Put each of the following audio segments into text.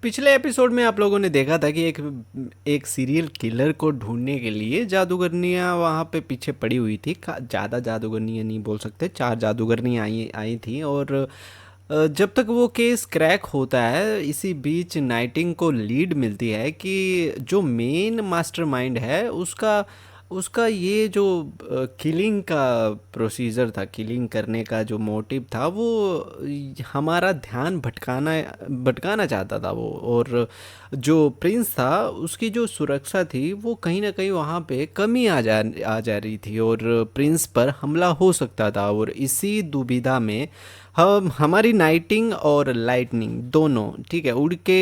पिछले एपिसोड में आप लोगों ने देखा था कि एक एक सीरियल किलर को ढूंढने के लिए जादूगरनियां वहाँ पे पीछे पड़ी हुई थी। ज़्यादा जादूगरनियां नहीं बोल सकते, चार जादूगरनियां आई आई थी। और जब तक वो केस क्रैक होता है, इसी बीच नाइटिंग को लीड मिलती है कि जो मेन मास्टरमाइंड है उसका उसका ये जो किलिंग का प्रोसीजर था, किलिंग करने का जो मोटिव था, वो हमारा ध्यान भटकाना भटकाना चाहता था वो। और जो प्रिंस था उसकी जो सुरक्षा थी वो कहीं ना कहीं वहाँ पे कमी आ जा रही थी, और प्रिंस पर हमला हो सकता था। और इसी दुविधा में हम हमारी नाइटिंग और लाइटनिंग दोनों, ठीक है, उड़ के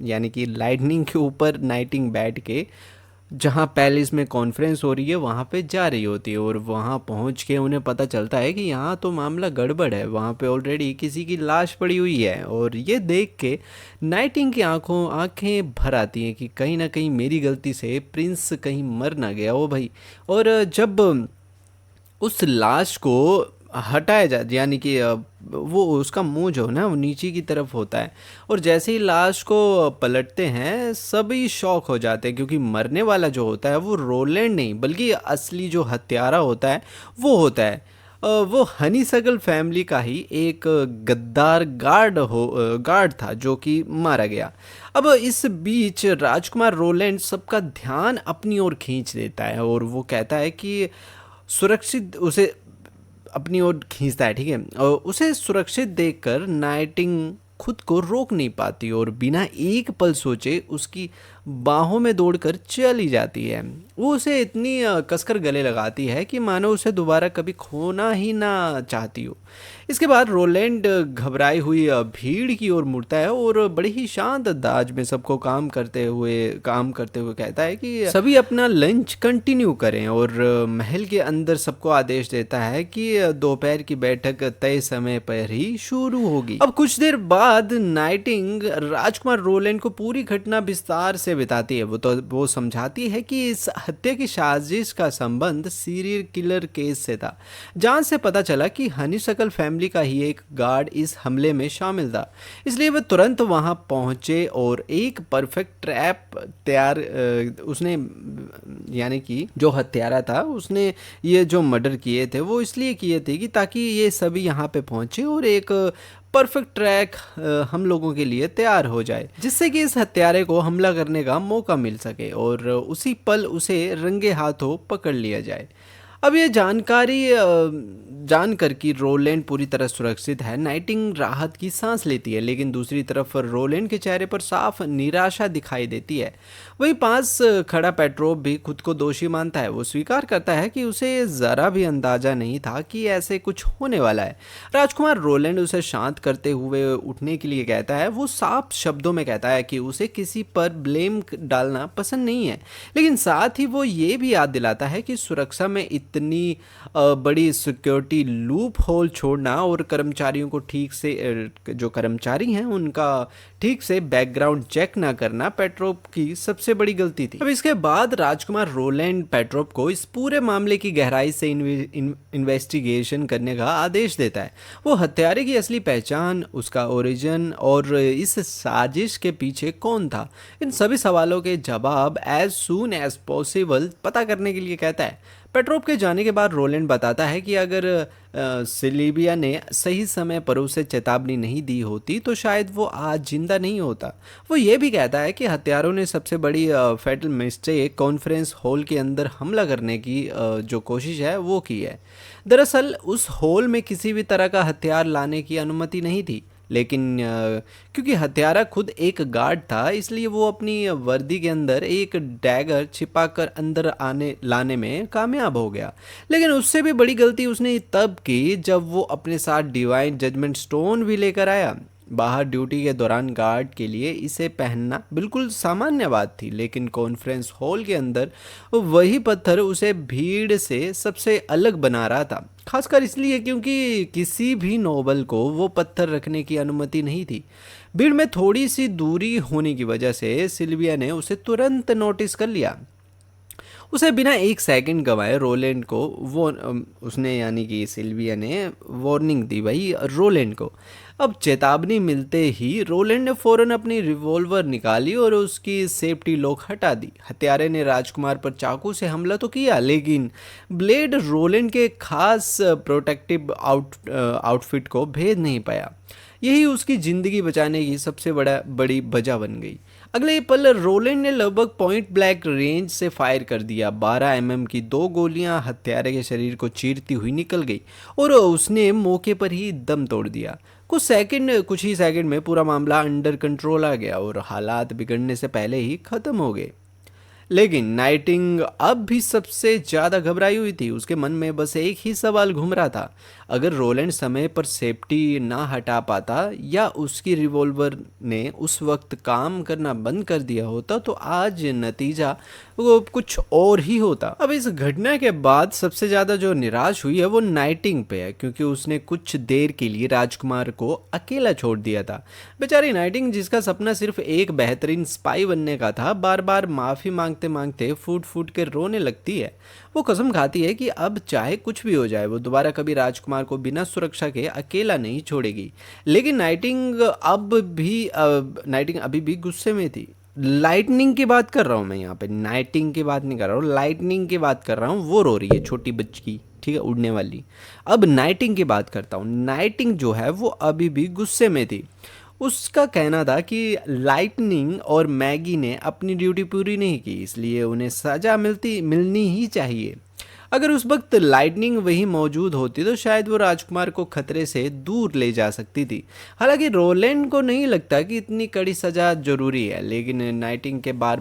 यानी कि लाइटनिंग के ऊपर नाइटिंग बैठ के जहाँ पैलेस में कॉन्फ्रेंस हो रही है वहाँ पे जा रही होती है। और वहाँ पहुँच के उन्हें पता चलता है कि यहाँ तो मामला गड़बड़ है, वहाँ पे ऑलरेडी किसी की लाश पड़ी हुई है। और ये देख के नाइटिंग की आंखें भर आती हैं कि कहीं ना कहीं मेरी गलती से प्रिंस कहीं मर ना गया हो भाई। और जब उस लाश को हटाया जा, यानी कि वो उसका मुंह जो है ना वो नीचे की तरफ होता है, और जैसे ही लाश को पलटते हैं सभी शॉक हो जाते हैं, क्योंकि मरने वाला जो होता है वो रोलैंड नहीं बल्कि असली जो हत्यारा होता है वो होता है वो हनीसगल फैमिली का ही एक गद्दार गार्ड था जो कि मारा गया। अब इस बीच राजकुमार रोलैंड सबका ध्यान अपनी ओर खींच देता है, और वो कहता है कि सुरक्षित उसे अपनी ओर खींचता है, ठीक है। और उसे सुरक्षित देखकर नाइटिंग खुद को रोक नहीं पाती और बिना एक पल सोचे उसकी बाहों में दौड़कर चली जाती है। वो उसे इतनी कसकर गले लगाती है कि मानो उसे दोबारा कभी खोना ही ना चाहती हो। इसके बाद रोलैंड घबराई हुई भीड़ की ओर मुड़ता है और बड़े ही शांत अंदाज में सबको काम करते हुए कहता है कि सभी अपना लंच कंटिन्यू करें, और महल के अंदर सबको आदेश देता है कि दोपहर की बैठक तय समय पर ही शुरू होगी। अब कुछ देर बाद नाइटिंग राजकुमार रोलैंड को पूरी घटना विस्तार से बताती है। वो समझाती है कि इस हत्या की साजिश का संबंध सीरियल किलर केस से था, जहां से पता चला कि हनीशकल फैमिली का ही एक गार्ड इस हमले में शामिल था। इसलिए वह तुरंत वहां पहुंचे और एक परफेक्ट ट्रैप तैयार उसने, यानी कि जो हत्यारा था उसने ये जो मर्डर किए थे वो इसलिए किए थे कि ताकि ये सभी यहाँ पे पहुंचे और एक परफेक्ट ट्रैक हम लोगों के लिए तैयार हो जाए, जिससे कि इस हत्यारे को हमला करने का मौका मिल सके और उसी पल उसे रंगे हाथों पकड़ लिया जाए। अब ये जानकारी जानकर कि रोलैंड पूरी तरह सुरक्षित है, नाइटिंग राहत की सांस लेती है। लेकिन दूसरी तरफ रोलैंड के चेहरे पर साफ निराशा दिखाई देती है। वहीं पास खड़ा पेट्रोव भी खुद को दोषी मानता है। वो स्वीकार करता है कि उसे ज़रा भी अंदाजा नहीं था कि ऐसे कुछ होने वाला है। राजकुमार रोलैंड उसे शांत करते हुए उठने के लिए कहता है। वो साफ शब्दों में कहता है कि उसे किसी पर ब्लेम डालना पसंद नहीं है, लेकिन साथ ही वो ये भी याद दिलाता है कि सुरक्षा में इतनी बड़ी सिक्योरिटी लूप होल छोड़ना और कर्मचारियों को ठीक से जो कर्मचारी हैं उनका ठीक से बैकग्राउंड चेक ना करना पेट्रोव की सबसे बड़ी गलती थी। अब इसके बाद राजकुमार रोलैंड पेट्रोव को इस पूरे मामले की गहराई से इन्वेस्टिगेशन करने का आदेश देता है। वो हत्यारे की असली पहचान, उसका ओरिजिन और इस साजिश के पीछे कौन था, इन सभी सवालों के जवाब एज सून एज पॉसिबल पता करने के लिए कहता है। पेट्रोव के जाने के बाद रोलैंड बताता है कि अगर सिल्विया ने सही समय पर उसे चेतावनी नहीं दी होती तो शायद वो आज जिंदा नहीं होता। वो ये भी कहता है कि हत्यारों ने सबसे बड़ी फैटल मिस्टेक कॉन्फ्रेंस हॉल के अंदर हमला करने की जो कोशिश है वो की है। दरअसल उस हॉल में किसी भी तरह का हथियार लाने की अनुमति नहीं थी, लेकिन क्योंकि हत्यारा खुद एक गार्ड था इसलिए वो अपनी वर्दी के अंदर एक डैगर छिपाकर अंदर आने लाने में कामयाब हो गया। लेकिन उससे भी बड़ी गलती उसने तब की जब वो अपने साथ डिवाइन जजमेंट स्टोन भी लेकर आया। बाहर ड्यूटी के दौरान गार्ड के लिए इसे पहनना बिल्कुल सामान्य बात थी, लेकिन कॉन्फ्रेंस हॉल के अंदर वही पत्थर उसे भीड़ से सबसे अलग बना रहा था, खासकर इसलिए क्योंकि किसी भी नोबल को वो पत्थर रखने की अनुमति नहीं थी। भीड़ में थोड़ी सी दूरी होने की वजह से सिल्विया ने उसे तुरंत नोटिस कर लिया। उसे बिना एक सेकंड गंवाए रोलैंड को वो उसने यानी कि सिल्विया ने वार्निंग दी भाई रोलैंड को। अब चेतावनी मिलते ही रोलैंड ने फौरन अपनी रिवॉल्वर निकाली और उसकी सेफ्टी लॉक हटा दी। हत्यारे ने राजकुमार पर चाकू से हमला तो किया, लेकिन ब्लेड रोलैंड के खास प्रोटेक्टिव आउटफिट को भेद नहीं पाया। यही उसकी ज़िंदगी बचाने की सबसे बड़ी वजह बन गई। अगले ही पल रोलैंड ने लगभग पॉइंट ब्लैंक रेंज से फायर कर दिया। 12 mm की 2 गोलियां हत्यारे के शरीर को चीरती हुई निकल गई और उसने मौके पर ही दम तोड़ दिया। कुछ ही सेकंड में पूरा मामला अंडर कंट्रोल आ गया और हालात बिगड़ने से पहले ही खत्म हो गए। लेकिन नाइटिंग अब भी सबसे ज़्यादा घबराई हुई थी। उसके मन में बस एक ही सवाल घूम रहा था, अगर रोलैंड समय पर सेफ्टी ना हटा पाता या उसकी रिवॉल्वर ने उस वक्त काम करना बंद कर दिया होता तो आज नतीजा वो कुछ और ही होता। अब इस घटना के बाद सबसे ज़्यादा जो निराश हुई है वो नाइटिंग पे है, क्योंकि उसने कुछ देर के लिए राजकुमार को अकेला छोड़ दिया था। बेचारी नाइटिंग, जिसका सपना सिर्फ एक बेहतरीन स्पाई बनने का था, बार बार माफ़ी मांगते मांगते फूट फूट के रोने लगती है। वो कसम खाती है कि अब चाहे कुछ भी हो जाए वो दोबारा कभी राजकुमार को बिना सुरक्षा के अकेला नहीं छोड़ेगी। लेकिन नाइटिंग अभी भी गुस्से में थी। लाइटनिंग की बात कर रहा हूँ मैं यहाँ पे, नाइटिंग की बात नहीं कर रहा हूँ, लाइटनिंग की बात कर रहा हूँ। वो रो रही है, छोटी बच्ची, ठीक है, उड़ने वाली। अब नाइटिंग की बात करता हूँ। नाइटिंग जो है वो अभी भी गुस्से में थी। उसका कहना था कि लाइटनिंग और मैगी ने अपनी ड्यूटी पूरी नहीं की, इसलिए उन्हें सज़ा मिलनी ही चाहिए। अगर उस वक्त लाइटनिंग वहीं मौजूद होती तो शायद वो राजकुमार को खतरे से दूर ले जा सकती थी। हालांकि रोलैंड को नहीं लगता कि इतनी कड़ी सज़ा जरूरी है, लेकिन नाइटिंग बार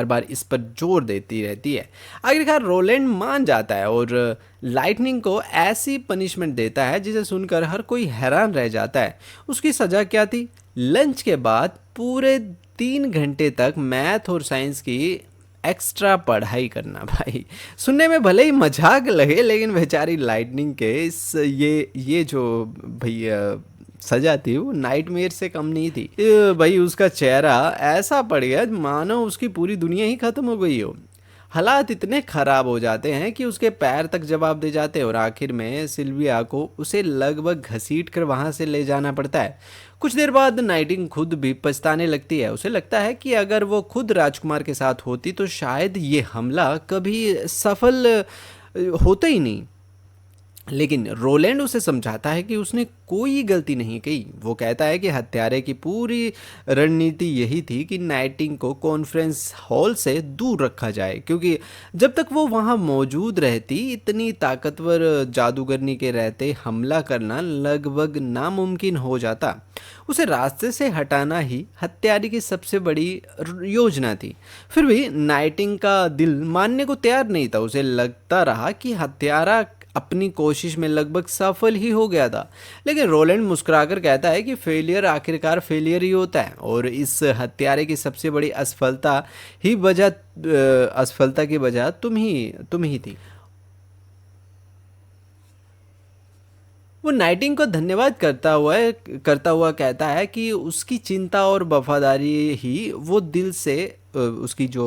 बार इस पर जोर देती रहती है। आखिरकार रोलैंड मान जाता है और लाइटनिंग को ऐसी पनिशमेंट देता है जिसे सुनकर हर कोई हैरान रह जाता है। उसकी सज़ा क्या थी? लंच के बाद पूरे 3 घंटे तक मैथ और साइंस की एक्स्ट्रा पढ़ाई करना। भाई सुनने में भले ही मजाक लगे, लेकिन बेचारी लाइटनिंग के ये जो भैया सजा थी वो नाइटमेयर से कम नहीं थी। भाई उसका चेहरा ऐसा पड़ गया मानो उसकी पूरी दुनिया ही खत्म हो गई हो। हालात इतने खराब हो जाते हैं कि उसके पैर तक जवाब दे जाते हैं और आखिर में सिल्विया को उसे लगभग घसीट कर वहां से ले जाना पड़ता है। कुछ देर बाद नाइटिंग खुद भी पछताने लगती है। उसे लगता है कि अगर वो खुद राजकुमार के साथ होती तो शायद ये हमला कभी सफल होता ही नहीं। लेकिन रोलैंड उसे समझाता है कि उसने कोई गलती नहीं की। वो कहता है कि हत्यारे की पूरी रणनीति यही थी कि नाइटिंग को कॉन्फ्रेंस हॉल से दूर रखा जाए, क्योंकि जब तक वो वहाँ मौजूद रहती इतनी ताकतवर जादूगरनी के रहते हमला करना लगभग नामुमकिन हो जाता। उसे रास्ते से हटाना ही हत्यारे की सबसे बड़ी योजना थी। फिर भी नाइटिंग का दिल मानने को तैयार नहीं था। उसे लगता रहा कि हत्यारा अपनी कोशिश में लगभग सफल ही हो गया था। लेकिन रोलैंड मुस्कुराकर कहता है कि फेलियर आखिरकार फेलियर ही होता है और इस हत्यारे की सबसे बड़ी असफलता की वजह तुम ही थी। वो नाइटिंग को धन्यवाद करता हुआ कहता है कि उसकी चिंता और वफादारी ही वो दिल से उसकी जो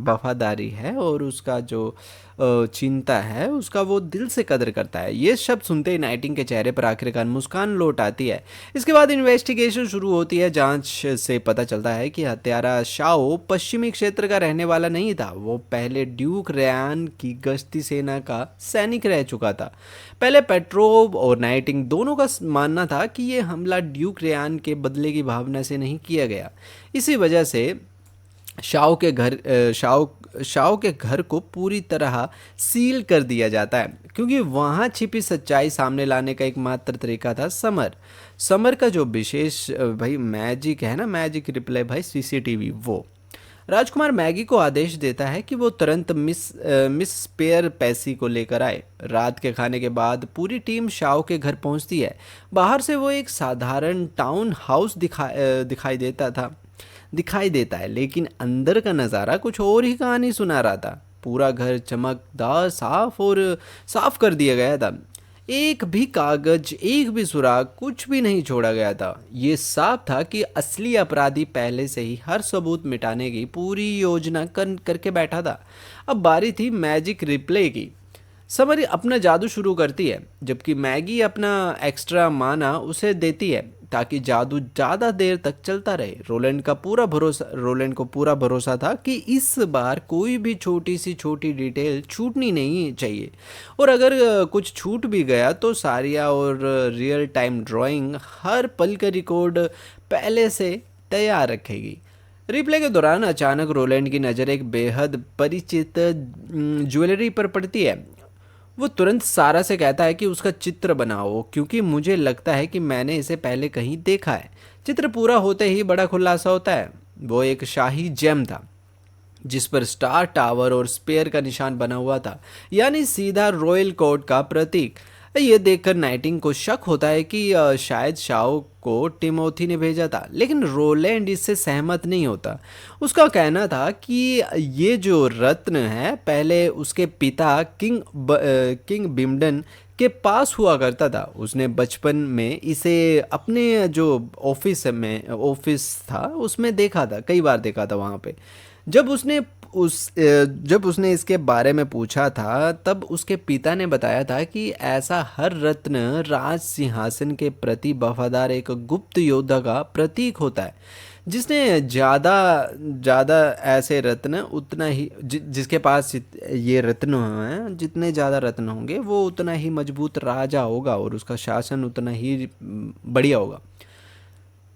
वफादारी है और उसका जो चिंता है उसका वो दिल से कदर करता है। ये शब्द सुनते ही नाइटिंग के चेहरे पर आखिरकार मुस्कान लौट आती है। इसके बाद इन्वेस्टिगेशन शुरू होती है। जांच से पता चलता है कि हत्यारा शाओ पश्चिमी क्षेत्र का रहने वाला नहीं था। वो पहले ड्यूक रेयान की गश्ती सेना का सैनिक रह चुका था। पहले पेट्रोव और नाइटिंग दोनों का मानना था कि ये हमला ड्यूक रेयान के बदले की भावना से नहीं किया गया। इसी वजह से शाओ के घर को पूरी तरह सील कर दिया जाता है, क्योंकि वहाँ छिपी सच्चाई सामने लाने का एकमात्र तरीका था समर का जो विशेष भाई मैजिक है ना, मैजिक रिप्ले भाई सीसीटीवी। वो राजकुमार मैगी को आदेश देता है कि वो तुरंत मिस स्पेयर पैसी को लेकर आए। रात के खाने के बाद पूरी टीम शाओ के घर पहुंचती है। बाहर से वो एक साधारण टाउन हाउस दिखाई देता है, लेकिन अंदर का नज़ारा कुछ और ही कहानी सुना रहा था। पूरा घर चमकदार साफ कर दिया गया था। एक भी कागज, एक भी सुराग, कुछ भी नहीं छोड़ा गया था। ये साफ था कि असली अपराधी पहले से ही हर सबूत मिटाने की पूरी योजना करके बैठा था। अब बारी थी मैजिक रिप्ले की। समरी अपना जादू शुरू करती है, जबकि मैगी अपना एक्स्ट्रा माना उसे देती है ताकि जादू ज़्यादा देर तक चलता रहे। रोलैंड को पूरा भरोसा था कि इस बार कोई भी छोटी सी छोटी डिटेल छूटनी नहीं चाहिए, और अगर कुछ छूट भी गया तो सारिया और रियल टाइम ड्राइंग हर पल का रिकॉर्ड पहले से तैयार रखेगी। रिप्ले के दौरान अचानक रोलैंड की नज़र एक बेहद परिचित ज्वेलरी पर पड़ती है। वो तुरंत सारा से कहता है कि उसका चित्र बनाओ, क्योंकि मुझे लगता है कि मैंने इसे पहले कहीं देखा है। चित्र पूरा होते ही बड़ा खुलासा होता है। वो एक शाही जेम था जिस पर स्टार टावर और स्पेयर का निशान बना हुआ था, यानी सीधा रॉयल कोर्ट का प्रतीक। ये देखकर नाइटिंग को शक होता है कि शायद शाओ को टिमोथी ने भेजा था, लेकिन रोलैंड इससे सहमत नहीं होता। उसका कहना था कि ये जो रत्न है पहले उसके पिता किंग बिम्डन के पास हुआ करता था। उसने बचपन में इसे अपने जो ऑफिस था उसमें देखा था, कई बार देखा था वहाँ पे। जब उसने जब उसने इसके बारे में पूछा था तब उसके पिता ने बताया था कि ऐसा हर रत्न राज सिंहासन के प्रति वफादार एक गुप्त योद्धा का प्रतीक होता है। जिसने ज़्यादा ज़्यादा ऐसे रत्न उतना ही जिसके पास ये रत्न हैं, जितने ज़्यादा रत्न होंगे वो उतना ही मजबूत राजा होगा और उसका शासन उतना ही बढ़िया होगा।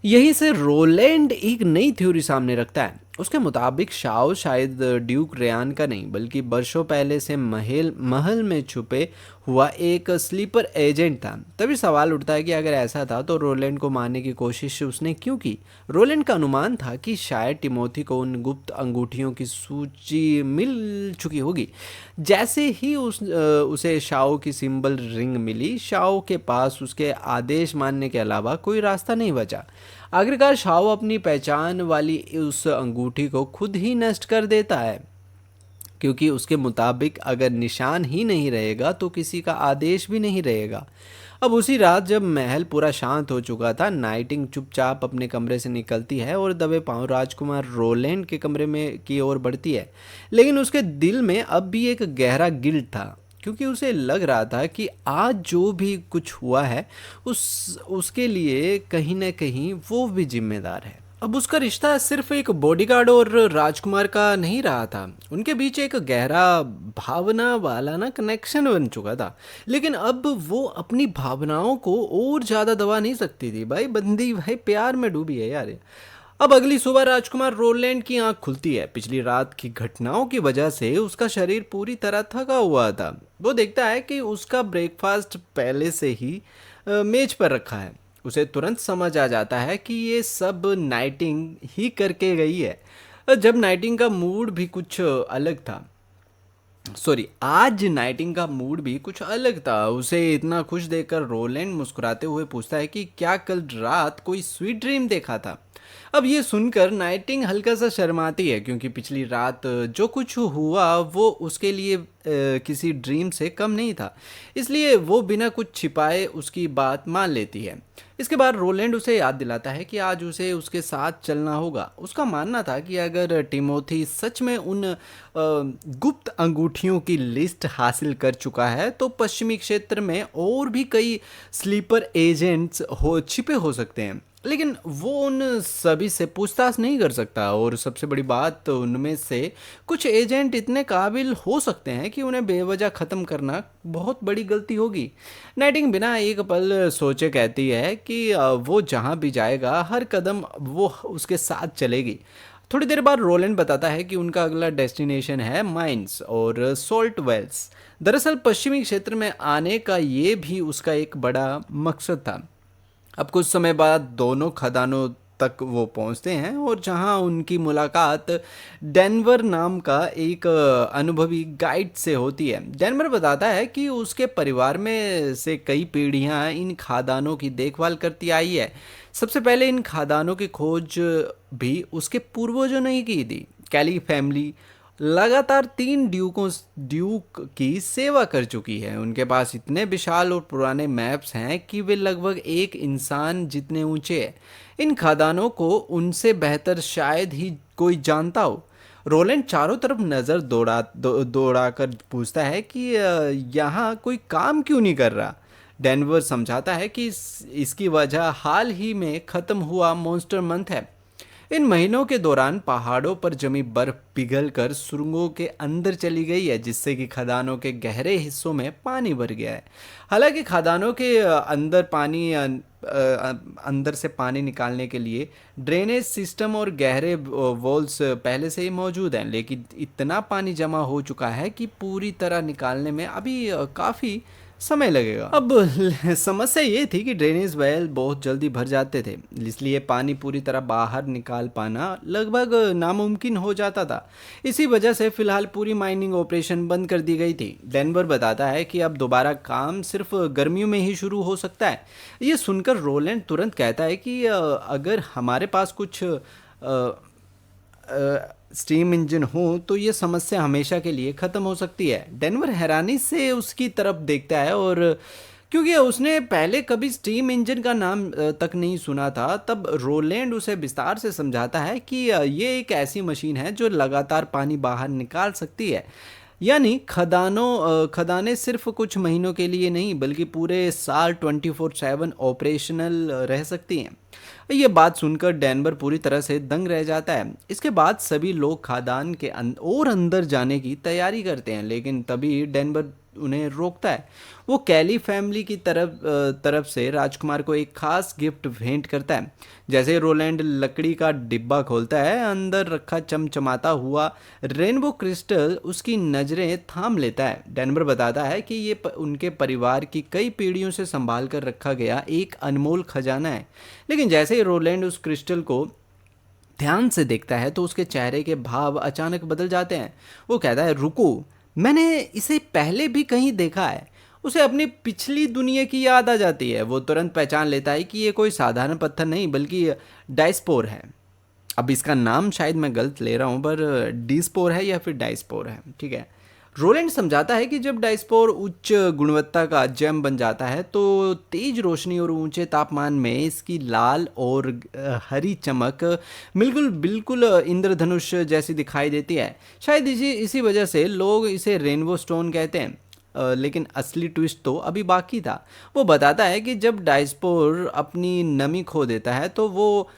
यहीं से रोलैंड एक नई थ्योरी सामने रखता है। उसके मुताबिक शाओ शायद ड्यूक रेयान का नहीं बल्कि वर्षों पहले से महल महल में छुपे हुआ एक स्लीपर एजेंट था। तभी सवाल उठता है कि अगर ऐसा था तो रोलैंड को मारने की कोशिश उसने क्यों की। रोलैंड का अनुमान था कि शायद टिमोथी को उन गुप्त अंगूठियों की सूची मिल चुकी होगी। जैसे ही उसे शाओ की सिंबल रिंग मिली, शाओ के पास उसके आदेश मानने के अलावा कोई रास्ता नहीं बचा। आखिरकार शाओ अपनी पहचान वाली उस अंगूठी को खुद ही नष्ट कर देता है, क्योंकि उसके मुताबिक अगर निशान ही नहीं रहेगा तो किसी का आदेश भी नहीं रहेगा। अब उसी रात जब महल पूरा शांत हो चुका था, नाइटिंग चुपचाप अपने कमरे से निकलती है और दबे पांव राजकुमार रोलैंड के कमरे में की ओर बढ़ती है। लेकिन उसके दिल में अब भी एक गहरा गिल्ट था, क्योंकि उसे लग रहा था कि आज जो भी कुछ हुआ है उसके लिए कहीं ना कहीं वो भी जिम्मेदार है। अब उसका रिश्ता सिर्फ एक बॉडीगार्ड और राजकुमार का नहीं रहा था, उनके बीच एक गहरा भावना वाला ना कनेक्शन बन चुका था। लेकिन अब वो अपनी भावनाओं को और ज़्यादा दबा नहीं सकती थी। भाई बंदी भाई प्यार में डूबी है यार। अब अगली सुबह राजकुमार रोलैंड की आंख खुलती है। पिछली रात की घटनाओं की वजह से उसका शरीर पूरी तरह थका हुआ था। वो देखता है कि उसका ब्रेकफास्ट पहले से ही मेज पर रखा है। उसे तुरंत समझ आ जाता है कि ये सब नाइटिंग ही करके गई है। जब नाइटिंग का मूड भी कुछ अलग था सॉरी आज नाइटिंग का मूड भी कुछ अलग था। उसे इतना खुश देखकर रोलैंड मुस्कुराते हुए पूछता है कि क्या कल रात कोई स्वीट ड्रीम देखा था। अब ये सुनकर नाइटिंग हल्का सा शर्माती है, क्योंकि पिछली रात जो कुछ हुआ वो उसके लिए किसी ड्रीम से कम नहीं था। इसलिए वो बिना कुछ छिपाए उसकी बात मान लेती है। इसके बाद रोलैंड उसे याद दिलाता है कि आज उसे उसके साथ चलना होगा। उसका मानना था कि अगर टिमोथी सच में उन गुप्त अंगूठियों की लिस्ट हासिल कर चुका है तो पश्चिमी क्षेत्र में और भी कई स्लीपर एजेंट्स छिपे हो सकते हैं। लेकिन वो उन सभी से पूछताछ नहीं कर सकता, और सबसे बड़ी बात तो उनमें से कुछ एजेंट इतने काबिल हो सकते हैं कि उन्हें बेवजह ख़त्म करना बहुत बड़ी गलती होगी। नाइटिंग बिना एक पल सोचे कहती है कि वो जहाँ भी जाएगा हर कदम वो उसके साथ चलेगी। थोड़ी देर बाद रोलैंड बताता है कि उनका अगला डेस्टिनेशन है माइंस और सॉल्ट वेल्स। दरअसल पश्चिमी क्षेत्र में आने का ये भी उसका एक बड़ा मकसद था। अब कुछ समय बाद दोनों खदानों तक वो पहुंचते हैं और जहां उनकी मुलाकात डेनवर नाम का एक अनुभवी गाइड से होती है। डेनवर बताता है कि उसके परिवार में से कई पीढ़ियां इन खादानों की देखभाल करती आई है। सबसे पहले इन खादानों की खोज भी उसके पूर्वजों ने ही की थी। कैली फैमिली लगातार 3 ड्यूक की सेवा कर चुकी है। उनके पास इतने विशाल और पुराने मैप्स हैं कि वे लगभग एक इंसान जितने ऊंचे हैं। इन खदानों को उनसे बेहतर शायद ही कोई जानता हो। रोलैंड चारों तरफ नज़र दौड़ा कर पूछता है कि यहाँ कोई काम क्यों नहीं कर रहा। डेनवर समझाता है कि इसकी वजह हाल ही में ख़त्म हुआ मॉन्स्टर मंथ है। इन महीनों के दौरान पहाड़ों पर जमी बर्फ पिघल कर सुरंगों के अंदर चली गई है, जिससे कि खदानों के गहरे हिस्सों में पानी भर गया है। हालांकि खदानों के अंदर से पानी निकालने के लिए ड्रेनेज सिस्टम और गहरे वॉल्स पहले से ही मौजूद हैं, लेकिन इतना पानी जमा हो चुका है कि पूरी तरह निकालने में अभी काफ़ी समय लगेगा। अब समस्या ये थी कि ड्रेनेज वेल बहुत जल्दी भर जाते थे, इसलिए पानी पूरी तरह बाहर निकाल पाना लगभग नामुमकिन हो जाता था। इसी वजह से फिलहाल पूरी माइनिंग ऑपरेशन बंद कर दी गई थी। डेनवर बताता है कि अब दोबारा काम सिर्फ गर्मियों में ही शुरू हो सकता है। ये सुनकर रोलैंड तुरंत कहता है कि अगर हमारे पास कुछ स्टीम इंजन हो तो ये समस्या हमेशा के लिए ख़त्म हो सकती है। डेनवर हैरानी से उसकी तरफ देखता है, और क्योंकि उसने पहले कभी स्टीम इंजन का नाम तक नहीं सुना था, तब रोलैंड उसे विस्तार से समझाता है कि ये एक ऐसी मशीन है जो लगातार पानी बाहर निकाल सकती है। यानी खदानें सिर्फ कुछ महीनों के लिए नहीं बल्कि पूरे साल 24/7 ऑपरेशनल रह सकती हैं। ये बात सुनकर डेनवर पूरी तरह से दंग रह जाता है। इसके बाद सभी लोग खादान के और अंदर जाने की तैयारी करते हैं, लेकिन तभी डेनवर उन्हें रोकता है। वो कैली फैमिली की तरफ से राजकुमार को एक खास गिफ्ट भेंट करता है। जैसे रोलैंड लकड़ी का डिब्बा खोलता है, अंदर रखा चमचमाता हुआ रेनबो क्रिस्टल उसकी नज़रें थाम लेता है। डेनवर बताता है कि ये उनके परिवार की कई पीढ़ियों से संभाल कर रखा गया एक अनमोल खजाना है। लेकिन जैसे ही रोलैंड उस क्रिस्टल को ध्यान से देखता है तो उसके चेहरे के भाव अचानक बदल जाते हैं। वो कहता है, रुको, मैंने इसे पहले भी कहीं देखा है। उसे अपनी पिछली दुनिया की याद आ जाती है। वो तुरंत पहचान लेता है कि ये कोई साधारण पत्थर नहीं बल्कि डायस्पोर है। अब इसका नाम शायद मैं गलत ले रहा हूँ, पर डीस्पोर है या फिर डायस्पोर है, ठीक है। रोलैंड समझाता है कि जब डायस्पोर उच्च गुणवत्ता का जेम बन जाता है तो तेज रोशनी और ऊंचे तापमान में इसकी लाल और हरी चमक बिल्कुल बिल्कुल इंद्रधनुष जैसी दिखाई देती है। शायद इसी वजह से लोग इसे रेनबो स्टोन कहते हैं। लेकिन असली ट्विस्ट तो अभी बाकी था। वो बताता है कि जब डायस्पोर अपनी नमी खो देता है तो वो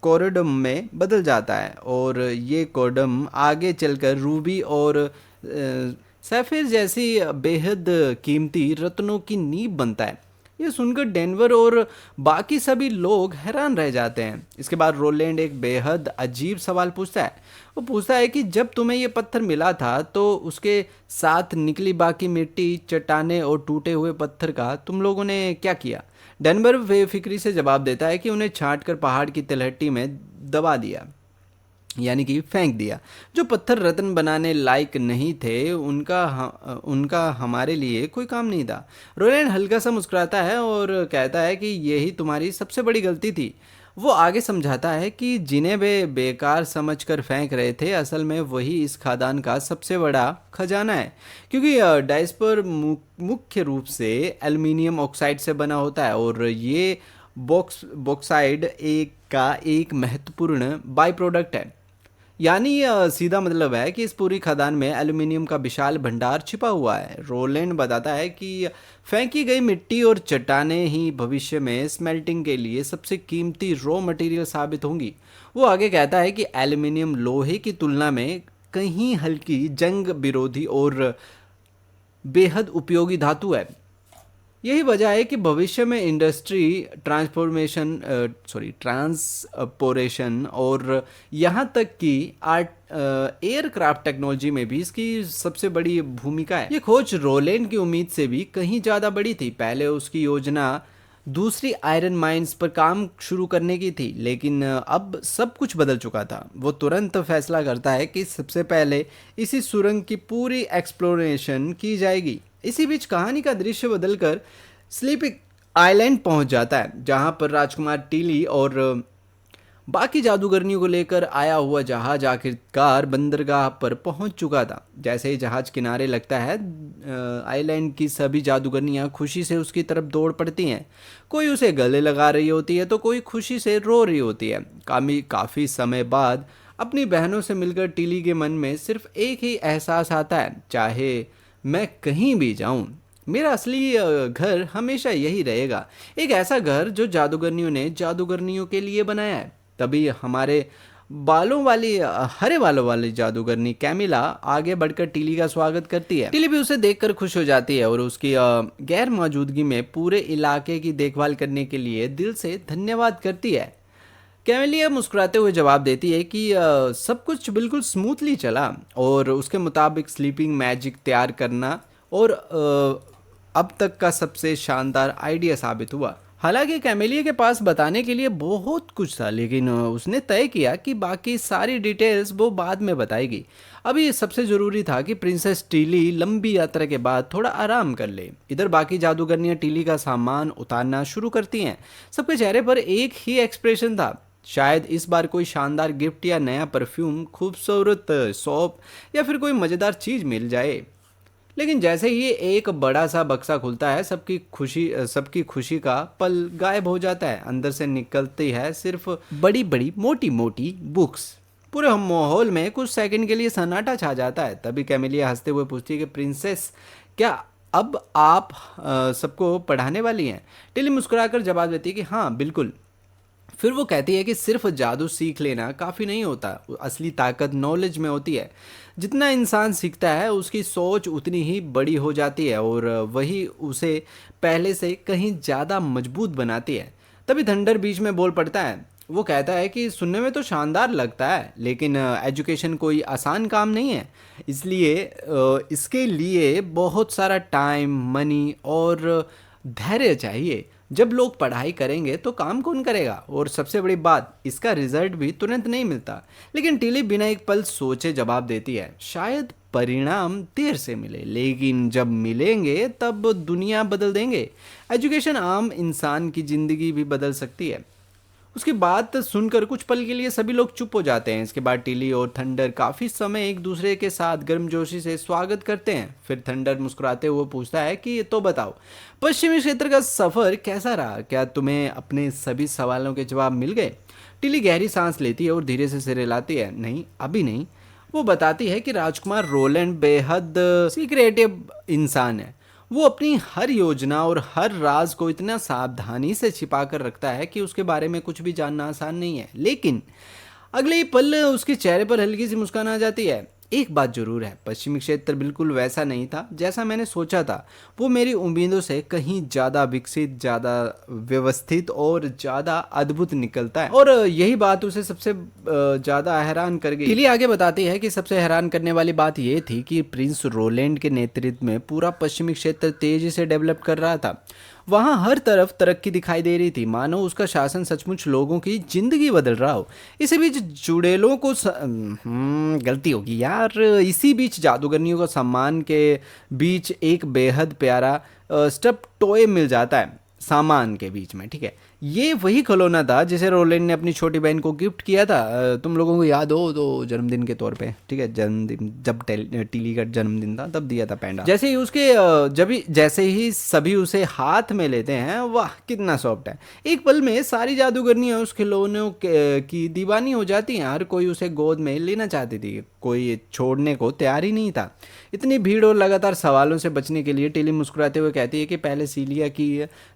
कोरडम में बदल जाता है, और ये कोरडम आगे चलकर रूबी और सैफिर जैसी बेहद कीमती रत्नों की नींव बनता है। ये सुनकर डेनवर और बाकी सभी लोग हैरान रह जाते हैं। इसके बाद रोलैंड एक बेहद अजीब सवाल पूछता है। वो पूछता है कि जब तुम्हें ये पत्थर मिला था तो उसके साथ निकली बाकी मिट्टी, चट्टाने और टूटे हुए पत्थर का तुम लोगों ने क्या किया? डेनवर बेफिक्री से जवाब देता है कि उन्हें छांट कर पहाड़ की तलहटी में दबा दिया, यानी कि फेंक दिया। जो पत्थर रत्न बनाने लायक नहीं थे उनका हमारे लिए कोई काम नहीं था। रोलैंड हल्का सा मुस्कुराता है और कहता है कि यही तुम्हारी सबसे बड़ी गलती थी। वो आगे समझाता है कि जिन्हें वे बेकार समझकर फेंक रहे थे असल में वही इस खादान का सबसे बड़ा खजाना है, क्योंकि डायस्पर मुख्य रूप से एल्युमिनियम ऑक्साइड से बना होता है, और ये बॉक्साइड एक महत्वपूर्ण बाई प्रोडक्ट है। यानी सीधा मतलब है कि इस पूरी खदान में एल्युमिनियम का विशाल भंडार छिपा हुआ है। रोलैंड बताता है कि फेंकी गई मिट्टी और चट्टानें ही भविष्य में स्मेल्टिंग के लिए सबसे कीमती रॉ मटेरियल साबित होंगी। वो आगे कहता है कि एल्युमिनियम लोहे की तुलना में कहीं हल्की, जंग विरोधी और बेहद उपयोगी धातु है। यही वजह है कि भविष्य में इंडस्ट्री ट्रांसपोरेशन और यहाँ तक कि एयरक्राफ्ट टेक्नोलॉजी में भी इसकी सबसे बड़ी भूमिका है। ये खोज रोलैंड की उम्मीद से भी कहीं ज़्यादा बड़ी थी। पहले उसकी योजना दूसरी आयरन माइंस पर काम शुरू करने की थी, लेकिन अब सब कुछ बदल चुका था। वो तुरंत फैसला करता है कि सबसे पहले इसी सुरंग की पूरी एक्सप्लोरेशन की जाएगी। इसी बीच कहानी का दृश्य बदलकर स्लीपिंग आइलैंड पहुंच जाता है, जहां पर राजकुमार टीली और बाकी जादूगरनियों को लेकर आया हुआ जहाज आखिरकार बंदरगाह पर पहुंच चुका था। जैसे ही जहाज किनारे लगता है, आइलैंड की सभी जादूगरनियां खुशी से उसकी तरफ दौड़ पड़ती हैं। कोई उसे गले लगा रही होती है तो कोई खुशी से रो रही होती है। काफ़ी समय बाद अपनी बहनों से मिलकर टिली के मन में सिर्फ एक ही एहसास आता है, चाहे मैं कहीं भी जाऊं, मेरा असली घर हमेशा यही रहेगा। एक ऐसा घर जो जादूगरनियों ने जादूगरनियों के लिए बनाया है। तभी हमारे हरे बालों वाली जादूगरनी कैमिला आगे बढ़कर टिली का स्वागत करती है। टिली भी उसे देखकर खुश हो जाती है और उसकी गैर मौजूदगी में पूरे इलाके की देखभाल करने के लिए दिल से धन्यवाद करती है। कैमेलिया मुस्कुराते हुए जवाब देती है कि सब कुछ बिल्कुल स्मूथली चला और उसके मुताबिक स्लीपिंग मैजिक तैयार करना और अब तक का सबसे शानदार आइडिया साबित हुआ। हालांकि कैमेलिया के पास बताने के लिए बहुत कुछ था, लेकिन उसने तय किया कि बाकी सारी डिटेल्स वो बाद में बताएगी। अभी सबसे ज़रूरी था कि प्रिंसेस टीली लंबी यात्रा के बाद थोड़ा आराम कर ले। इधर बाकी जादूगरनियां टीली का सामान उतारना शुरू करती हैं। सबके चेहरे पर एक ही एक्सप्रेशन था, शायद इस बार कोई शानदार गिफ्ट या नया परफ्यूम, खूबसूरत सोप या फिर कोई मज़ेदार चीज़ मिल जाए। लेकिन जैसे ही एक बड़ा सा बक्सा खुलता है, सबकी खुशी का पल गायब हो जाता है। अंदर से निकलती है सिर्फ बड़ी बड़ी मोटी मोटी बुक्स। पूरे माहौल में कुछ सेकंड के लिए सन्नाटा छा जाता है। तभी कैमिलिया हंसते हुए पूछती है कि प्रिंसेस, क्या अब आप सबको पढ़ाने वाली हैं? टिली मुस्कुराकर जवाब देती है कि हाँ बिल्कुल। फिर वो कहती है कि सिर्फ जादू सीख लेना काफ़ी नहीं होता, असली ताकत नॉलेज में होती है। जितना इंसान सीखता है उसकी सोच उतनी ही बड़ी हो जाती है और वही उसे पहले से कहीं ज़्यादा मजबूत बनाती है। तभी थंडर बीच में बोल पड़ता है। वो कहता है कि सुनने में तो शानदार लगता है, लेकिन एजुकेशन कोई आसान काम नहीं है। इसके लिए बहुत सारा टाइम, मनी और धैर्य चाहिए। जब लोग पढ़ाई करेंगे तो काम कौन करेगा? और सबसे बड़ी बात, इसका रिजल्ट भी तुरंत नहीं मिलता। लेकिन टिली बिना एक पल सोचे जवाब देती है, शायद परिणाम देर से मिले, लेकिन जब मिलेंगे तब दुनिया बदल देंगे। एजुकेशन आम इंसान की ज़िंदगी भी बदल सकती है। उसकी बात सुनकर कुछ पल के लिए सभी लोग चुप हो जाते हैं। इसके बाद टिली और थंडर काफ़ी समय एक दूसरे के साथ गर्मजोशी से स्वागत करते हैं। फिर थंडर मुस्कुराते हुए पूछता है कि तो बताओ, पश्चिमी क्षेत्र का सफ़र कैसा रहा? क्या तुम्हें अपने सभी सवालों के जवाब मिल गए? टिली गहरी सांस लेती है और धीरे से सिर हिलाती है। नहीं, अभी नहीं। वो बताती है कि राजकुमार रोलैंड बेहद सीक्रेटिव इंसान है। वो अपनी हर योजना और हर राज को इतना सावधानी से छिपा कर रखता है कि उसके बारे में कुछ भी जानना आसान नहीं है। लेकिन अगले ही पल उसके चेहरे पर हल्की सी मुस्कान आ जाती है। एक बात जरूर है, पश्चिमी क्षेत्र बिल्कुल वैसा नहीं था जैसा मैंने सोचा था। वो मेरी उम्मीदों से कहीं ज़्यादा विकसित, ज़्यादा व्यवस्थित और ज़्यादा अद्भुत निकलता है। और यही बात उसे सबसे ज़्यादा हैरान कर गई। टिली आगे बताती है कि सबसे हैरान करने वाली बात यह थी कि प्रिंस रोलैंड के नेतृत्व में पूरा पश्चिमी क्षेत्र तेजी से डेवलप कर रहा था। वहाँ हर तरफ तरक्की दिखाई दे रही थी, मानो उसका शासन सचमुच लोगों की जिंदगी बदल रहा हो। इसी बीच जुड़ेलों को गलती होगी यार। इसी बीच जादूगरनियों को सम्मान के बीच एक बेहद प्यारा स्टफ टॉय मिल जाता है, सामान के बीच में, ठीक है। ये वही खिलौना था जिसे रोलैंड ने अपनी छोटी बहन को गिफ्ट किया था। तुम लोगों को याद हो तो जन्मदिन के तौर पे, ठीक है, जन्मदिन जब टिली का जन्मदिन था तब दिया था पैंडा। जैसे ही सभी उसे हाथ में लेते हैं, वाह कितना सॉफ्ट है। एक पल में सारी जादूगरनियां उस खिलौनों की दीवानी हो जाती हैं। हर कोई उसे गोद में लेना चाहती थी, कोई छोड़ने को तैयार ही नहीं था। इतनी भीड़ और लगातार सवालों से बचने के लिए टिली मुस्कुराते हुए कहती है कि पहले सीलिया की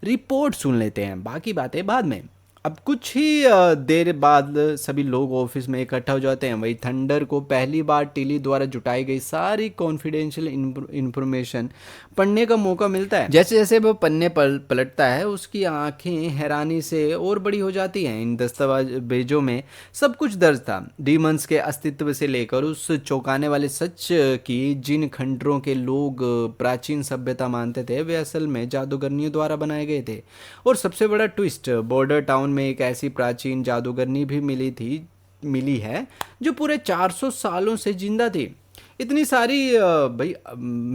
रिपोर्ट सुन लेते हैं, बाकी बातें बाद में। अब कुछ ही देर बाद सभी लोग ऑफिस में इकट्ठा हो जाते हैं। वही थंडर को पहली बार टिली द्वारा जुटाई गई सारी कॉन्फिडेंशियल इंफॉर्मेशन पढ़ने का मौका मिलता है। जैसे जैसे वो पन्ने पलटता है, उसकी आंखें हैरानी से और बड़ी हो जाती हैं। इन दस्तावेजों में सब कुछ दर्ज था, डीमंस के अस्तित्व से लेकर उस चौंकाने वाले सच की जिन खंडरों के लोग प्राचीन सभ्यता मानते थे वे असल में जादूगरनियों द्वारा बनाए गए थे। और सबसे बड़ा ट्विस्ट, बॉर्डर टाउन में एक ऐसी प्राचीन जादूगरनी भी मिली है जो पूरे 400 सालों से जिंदा थी। इतनी सारी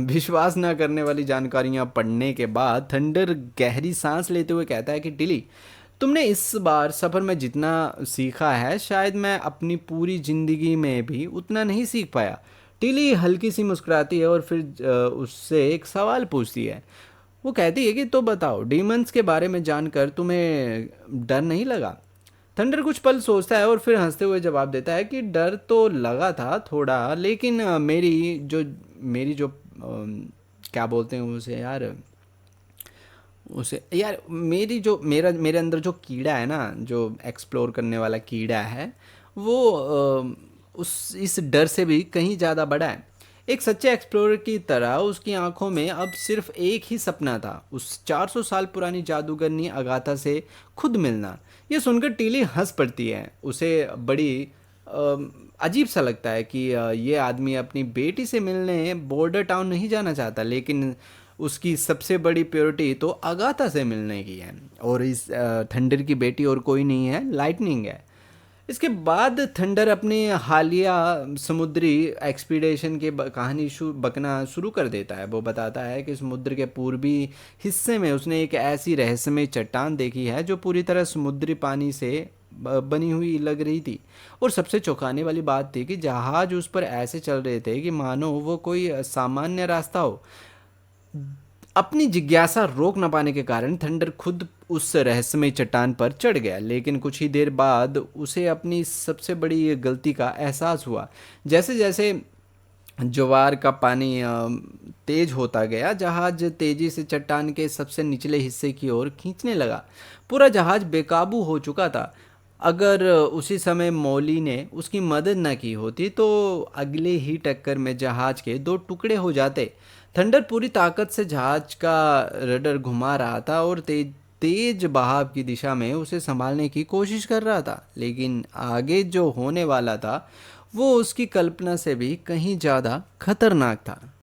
विश्वास ना करने वाली जानकारियां पढ़ने के बाद थंडर गहरी सांस लेते हुए कहता है कि टिली, तुमने इस बार सफ़र में जितना सीखा है शायद मैं अपनी पूरी ज़िंदगी में भी उतना नहीं सीख पाया। टिली हल्की सी मुस्कुराती है और फिर उससे एक सवाल पूछती है। वो कहती है कि तो बताओ, डीमंस के बारे में जानकर तुम्हें डर नहीं लगा? थंडर कुछ पल सोचता है और फिर हंसते हुए जवाब देता है कि डर तो लगा था थोड़ा, लेकिन मेरी जो क्या बोलते हैं उसे यार, उसे यार मेरी जो मेरा मेरे अंदर जो कीड़ा है ना, जो एक्सप्लोर करने वाला कीड़ा है, वो उस इस डर से भी कहीं ज़्यादा बड़ा है। एक सच्चे एक्सप्लोरर की तरह उसकी आंखों में अब सिर्फ एक ही सपना था, उस 400 साल पुरानी जादूगरनी अगाथा से खुद मिलना। ये सुनकर टीली हंस पड़ती है। उसे बड़ी अजीब सा लगता है कि ये आदमी अपनी बेटी से मिलने बॉर्डर टाउन नहीं जाना चाहता, लेकिन उसकी सबसे बड़ी प्योरिटी तो अगाथा से मिलने की है। और इस थंडर की बेटी और कोई नहीं है, लाइटनिंग है। इसके बाद थंडर अपने हालिया समुद्री एक्सपीडिशन के कहानी बकना शुरू कर देता है। वो बताता है कि समुद्र के पूर्वी हिस्से में उसने एक ऐसी रहस्यमय चट्टान देखी है जो पूरी तरह समुद्री पानी से बनी हुई लग रही थी। और सबसे चौंकाने वाली बात थी कि जहाज उस पर ऐसे चल रहे थे कि मानो वो कोई सामान्य रास्ता हो। अपनी जिज्ञासा रोक न पाने के कारण थंडर खुद उस रहस्यमय चट्टान पर चढ़ गया, लेकिन कुछ ही देर बाद उसे अपनी सबसे बड़ी गलती का एहसास हुआ। जैसे जैसे ज्वार का पानी तेज होता गया, जहाज तेजी से चट्टान के सबसे निचले हिस्से की ओर खींचने लगा। पूरा जहाज बेकाबू हो चुका था। अगर उसी समय मौली ने उसकी मदद न की होती तो अगले ही टक्कर में जहाज के दो टुकड़े हो जाते। थंडर पूरी ताकत से जहाज का रडर घुमा रहा था और तेज तेज बहाव की दिशा में उसे संभालने की कोशिश कर रहा था, लेकिन आगे जो होने वाला था वो उसकी कल्पना से भी कहीं ज़्यादा खतरनाक था।